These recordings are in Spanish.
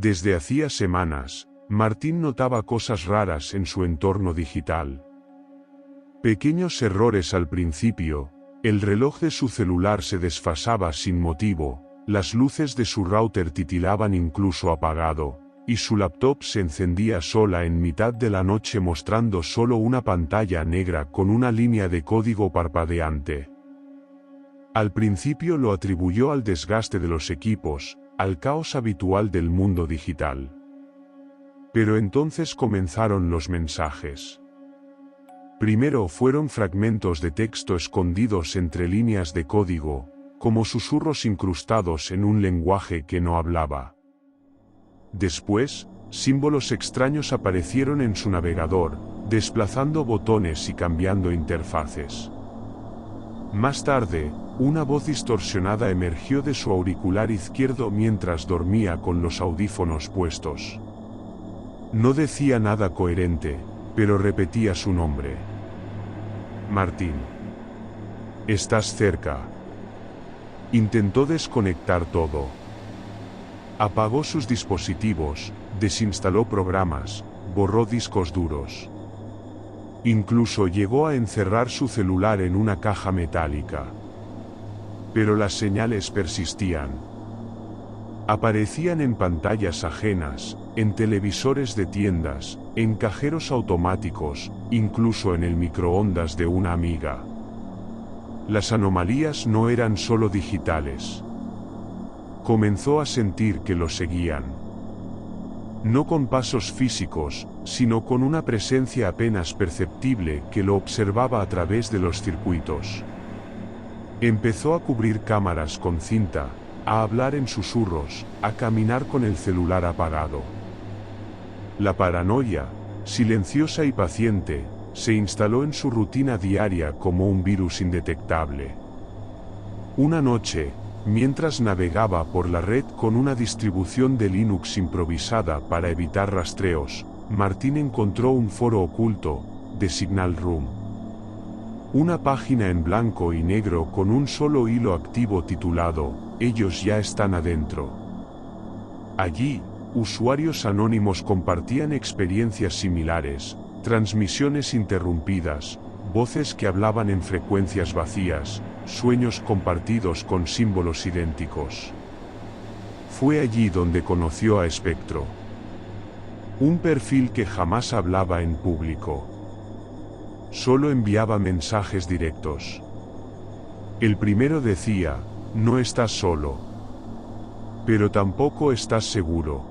Desde hacía semanas, Martín notaba cosas raras en su entorno digital. Pequeños errores al principio, el reloj de su celular se desfasaba sin motivo, las luces de su router titilaban incluso apagado, y su laptop se encendía sola en mitad de la noche mostrando solo una pantalla negra con una línea de código parpadeante. Al principio lo atribuyó al desgaste de los equipos, al caos habitual del mundo digital. Pero entonces comenzaron los mensajes. Primero fueron fragmentos de texto escondidos entre líneas de código, como susurros incrustados en un lenguaje que no hablaba. Después, símbolos extraños aparecieron en su navegador, desplazando botones y cambiando interfaces. Más tarde, una voz distorsionada emergió de su auricular izquierdo mientras dormía con los audífonos puestos. No decía nada coherente, pero repetía su nombre. Martín. Estás cerca. Intentó desconectar todo. Apagó sus dispositivos, desinstaló programas, borró discos duros. Incluso llegó a encerrar su celular en una caja metálica. Pero las señales persistían. Aparecían en pantallas ajenas, en televisores de tiendas, en cajeros automáticos, incluso en el microondas de una amiga. Las anomalías no eran solo digitales. Comenzó a sentir que lo seguían. No con pasos físicos, sino con una presencia apenas perceptible que lo observaba a través de los circuitos. Empezó a cubrir cámaras con cinta, a hablar en susurros, a caminar con el celular apagado. La paranoia, silenciosa y paciente, se instaló en su rutina diaria como un virus indetectable. Una noche, mientras navegaba por la red con una distribución de Linux improvisada para evitar rastreos, Martín encontró un foro oculto, de Signal Room. Una página en blanco y negro con un solo hilo activo titulado, "Ellos ya están adentro". Allí, usuarios anónimos compartían experiencias similares, transmisiones interrumpidas, voces que hablaban en frecuencias vacías, sueños compartidos con símbolos idénticos. Fue allí donde conoció a Spectro. Un perfil que jamás hablaba en público. Solo enviaba mensajes directos. El primero decía, "No estás solo. Pero tampoco estás seguro.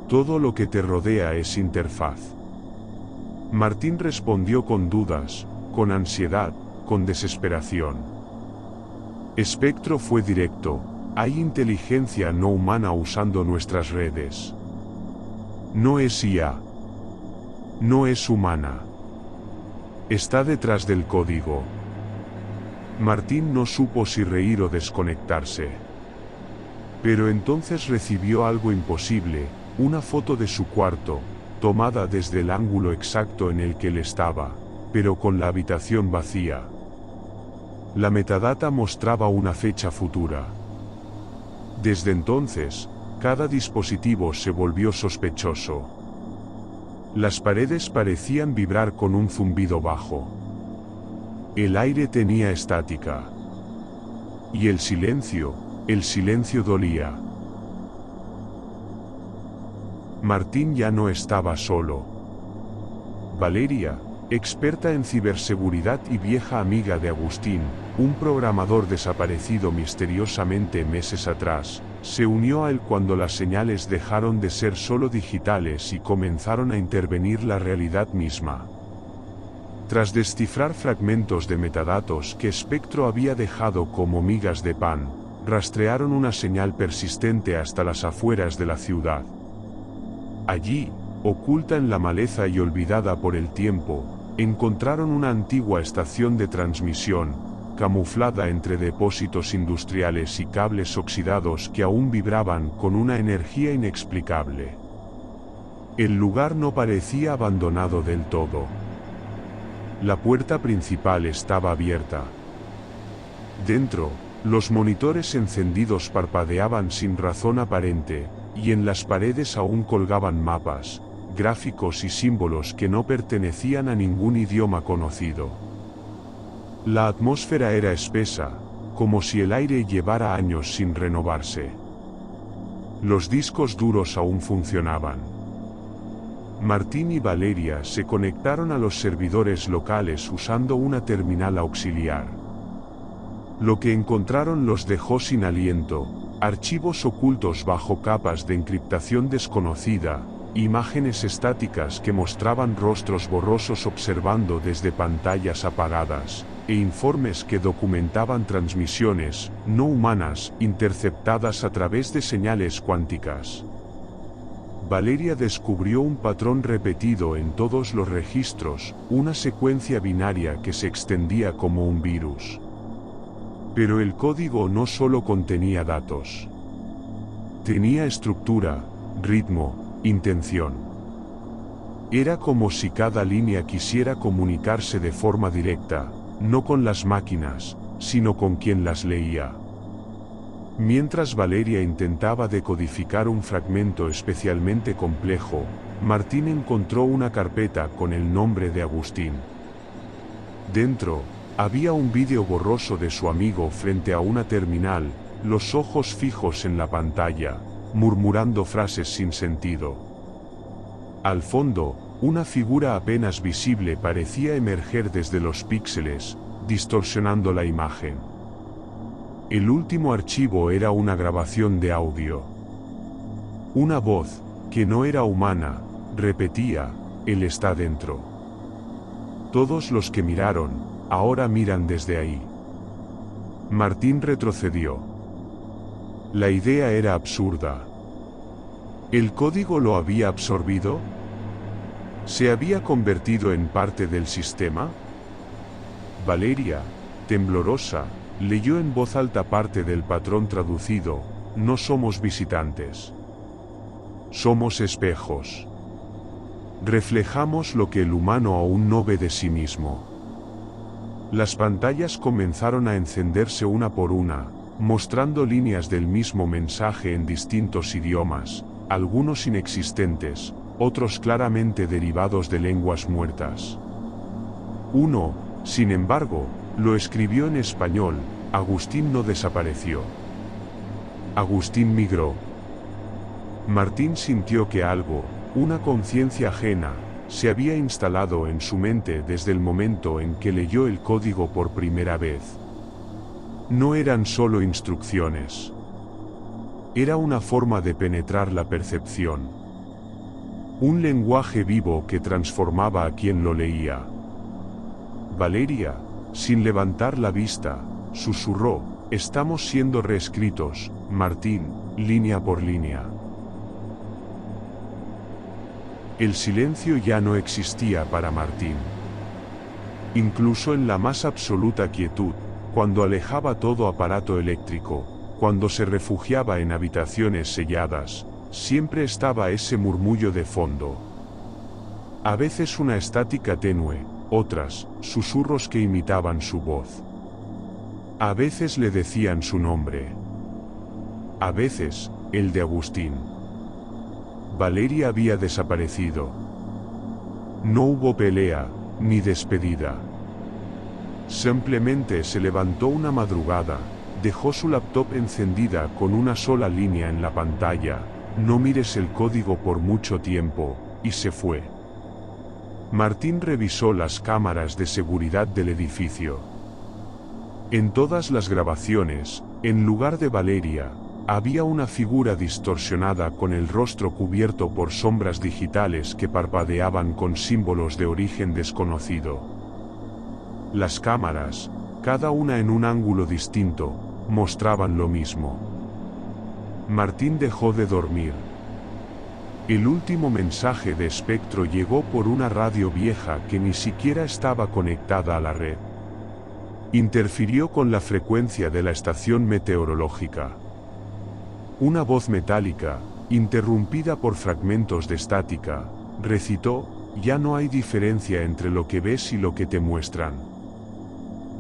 Todo lo que te rodea es interfaz". Martín respondió con dudas, con ansiedad, con desesperación. Spectro fue directo, "Hay inteligencia no humana usando nuestras redes. No es IA. No es humana. Está detrás del código". Martín no supo si reír o desconectarse. Pero entonces recibió algo imposible, una foto de su cuarto, tomada desde el ángulo exacto en el que él estaba, pero con la habitación vacía. La metadata mostraba una fecha futura. Desde entonces, cada dispositivo se volvió sospechoso. Las paredes parecían vibrar con un zumbido bajo. El aire tenía estática. Y el silencio dolía. Martín ya no estaba solo. Valeria, experta en ciberseguridad y vieja amiga de Agustín, un programador desaparecido misteriosamente meses atrás, se unió a él cuando las señales dejaron de ser solo digitales y comenzaron a intervenir la realidad misma. Tras descifrar fragmentos de metadatos que Spectro había dejado como migas de pan, rastrearon una señal persistente hasta las afueras de la ciudad. Allí, oculta en la maleza y olvidada por el tiempo, encontraron una antigua estación de transmisión, camuflada entre depósitos industriales y cables oxidados que aún vibraban con una energía inexplicable. El lugar no parecía abandonado del todo. La puerta principal estaba abierta. Dentro, los monitores encendidos parpadeaban sin razón aparente, y en las paredes aún colgaban mapas, gráficos y símbolos que no pertenecían a ningún idioma conocido. La atmósfera era espesa, como si el aire llevara años sin renovarse. Los discos duros aún funcionaban. Martín y Valeria se conectaron a los servidores locales usando una terminal auxiliar. Lo que encontraron los dejó sin aliento: archivos ocultos bajo capas de encriptación desconocida, imágenes estáticas que mostraban rostros borrosos observando desde pantallas apagadas, e informes que documentaban transmisiones no humanas interceptadas a través de señales cuánticas. Valeria descubrió un patrón repetido en todos los registros, una secuencia binaria que se extendía como un virus. Pero el código no solo contenía datos. Tenía estructura, ritmo, intención. Era como si cada línea quisiera comunicarse de forma directa, no con las máquinas, sino con quien las leía. Mientras Valeria intentaba decodificar un fragmento especialmente complejo, Martín encontró una carpeta con el nombre de Agustín. Dentro, había un vídeo borroso de su amigo frente a una terminal, los ojos fijos en la pantalla, murmurando frases sin sentido. Al fondo, una figura apenas visible parecía emerger desde los píxeles, distorsionando la imagen. El último archivo era una grabación de audio. Una voz, que no era humana, repetía: "Él está dentro". Todos los que miraron, ahora miran desde ahí. Martín retrocedió. La idea era absurda. ¿El código lo había absorbido? ¿Se había convertido en parte del sistema? Valeria, temblorosa, leyó en voz alta parte del patrón traducido: "No somos visitantes. Somos espejos. Reflejamos lo que el humano aún no ve de sí mismo". Las pantallas comenzaron a encenderse una por una, mostrando líneas del mismo mensaje en distintos idiomas, algunos inexistentes, otros claramente derivados de lenguas muertas. Uno, sin embargo, lo escribió en español: "Agustín no desapareció. Agustín migró". Martín sintió que algo, una conciencia ajena, se había instalado en su mente desde el momento en que leyó el código por primera vez. No eran solo instrucciones. Era una forma de penetrar la percepción. Un lenguaje vivo que transformaba a quien lo leía. Valeria, sin levantar la vista, susurró: "Estamos siendo reescritos, Martín, línea por línea". El silencio ya no existía para Martín. Incluso en la más absoluta quietud, cuando alejaba todo aparato eléctrico, cuando se refugiaba en habitaciones selladas, siempre estaba ese murmullo de fondo. A veces una estática tenue, otras, susurros que imitaban su voz. A veces le decían su nombre. A veces, el de Agustín. Valeria había desaparecido. No hubo pelea, ni despedida. Simplemente se levantó una madrugada, dejó su laptop encendida con una sola línea en la pantalla: "No mires el código por mucho tiempo", y se fue. Martín revisó las cámaras de seguridad del edificio. En todas las grabaciones, en lugar de Valeria, había una figura distorsionada con el rostro cubierto por sombras digitales que parpadeaban con símbolos de origen desconocido. Las cámaras, cada una en un ángulo distinto, mostraban lo mismo. Martín dejó de dormir. El último mensaje de espectro llegó por una radio vieja que ni siquiera estaba conectada a la red. Interfirió con la frecuencia de la estación meteorológica. Una voz metálica, interrumpida por fragmentos de estática, recitó: "Ya no hay diferencia entre lo que ves y lo que te muestran.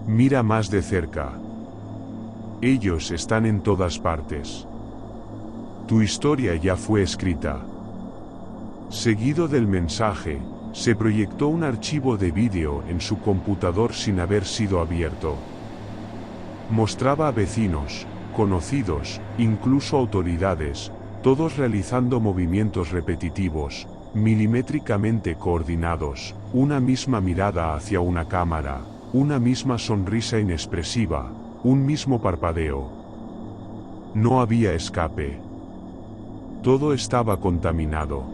Mira más de cerca. Ellos están en todas partes". Tu historia ya fue escrita. Seguido del mensaje, se proyectó un archivo de vídeo en su computador sin haber sido abierto. Mostraba a vecinos, conocidos, incluso autoridades, todos realizando movimientos repetitivos, milimétricamente coordinados, una misma mirada hacia una cámara, una misma sonrisa inexpresiva, un mismo parpadeo. No había escape. Todo estaba contaminado.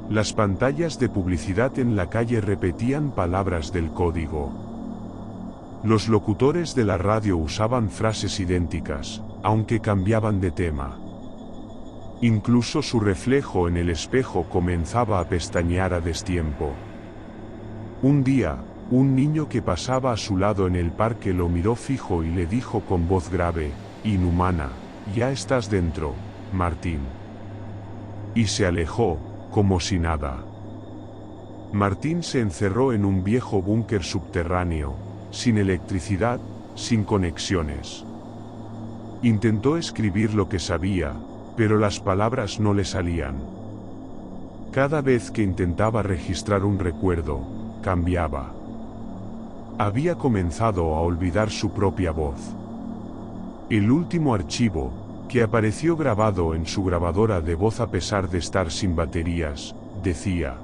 Las pantallas de publicidad en la calle repetían palabras del código. Los locutores de la radio usaban frases idénticas, aunque cambiaban de tema. Incluso su reflejo en el espejo comenzaba a pestañear a destiempo. Un día, un niño que pasaba a su lado en el parque lo miró fijo y le dijo con voz grave, inhumana, «Ya estás dentro, Martín». Y se alejó, como si nada. Martín se encerró en un viejo búnker subterráneo, sin electricidad, sin conexiones. Intentó escribir lo que sabía, pero las palabras no le salían. Cada vez que intentaba registrar un recuerdo, cambiaba. Había comenzado a olvidar su propia voz. El último archivo, que apareció grabado en su grabadora de voz a pesar de estar sin baterías, decía: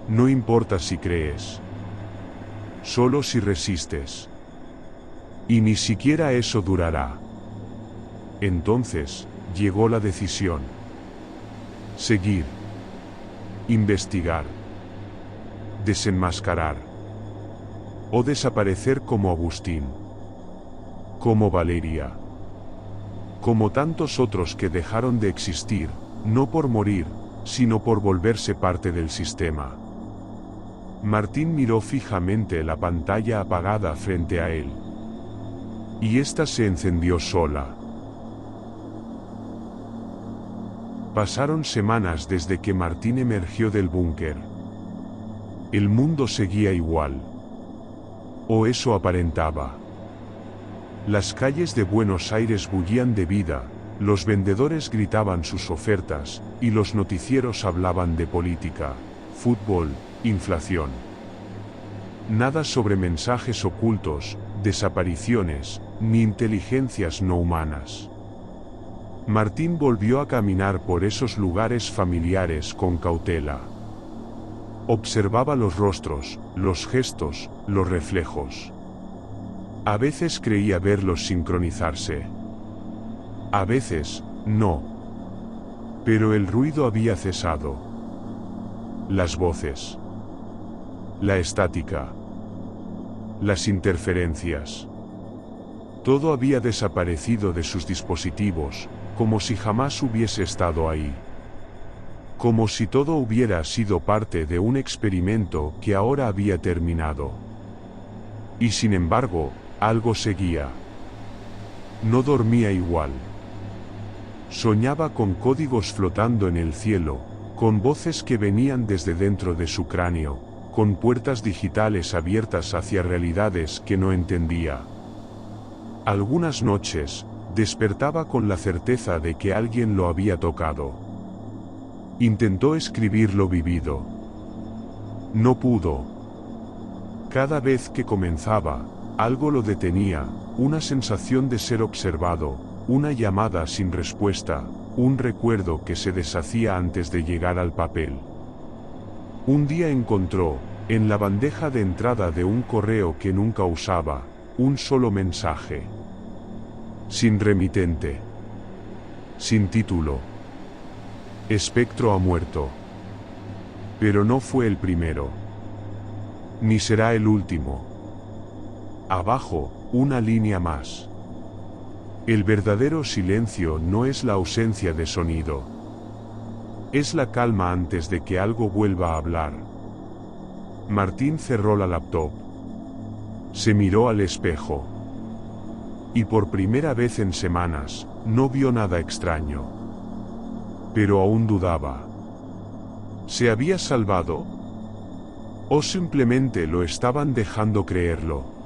«No importa si crees, solo si resistes. Y ni siquiera eso durará». Entonces, llegó la decisión. Seguir. Investigar. Desenmascarar. O desaparecer como Agustín. Como Valeria. Como tantos otros que dejaron de existir, no por morir, sino por volverse parte del sistema. Martín miró fijamente la pantalla apagada frente a él. Y ésta se encendió sola. Pasaron semanas desde que Martín emergió del búnker. El mundo seguía igual. O eso aparentaba. Las calles de Buenos Aires bullían de vida, los vendedores gritaban sus ofertas, y los noticieros hablaban de política, fútbol, inflación. Nada sobre mensajes ocultos, desapariciones, ni inteligencias no humanas. Martín volvió a caminar por esos lugares familiares con cautela. Observaba los rostros, los gestos, los reflejos. A veces creía verlos sincronizarse. A veces, no. Pero el ruido había cesado. Las voces. La estática. Las interferencias. Todo había desaparecido de sus dispositivos, como si jamás hubiese estado ahí. Como si todo hubiera sido parte de un experimento que ahora había terminado. Y sin embargo, algo seguía. No dormía igual. Soñaba con códigos flotando en el cielo, con voces que venían desde dentro de su cráneo, con puertas digitales abiertas hacia realidades que no entendía. Algunas noches, despertaba con la certeza de que alguien lo había tocado. Intentó escribir lo vivido. No pudo. Cada vez que comenzaba, algo lo detenía, una sensación de ser observado, una llamada sin respuesta, un recuerdo que se deshacía antes de llegar al papel. Un día encontró, en la bandeja de entrada de un correo que nunca usaba, un solo mensaje. Sin remitente. Sin título. Espectro ha muerto. Pero no fue el primero. Ni será el último. Abajo, una línea más. El verdadero silencio no es la ausencia de sonido. Es la calma antes de que algo vuelva a hablar. Martín cerró la laptop. Se miró al espejo. Y por primera vez en semanas, no vio nada extraño. Pero aún dudaba. ¿Se había salvado? ¿O simplemente lo estaban dejando creerlo?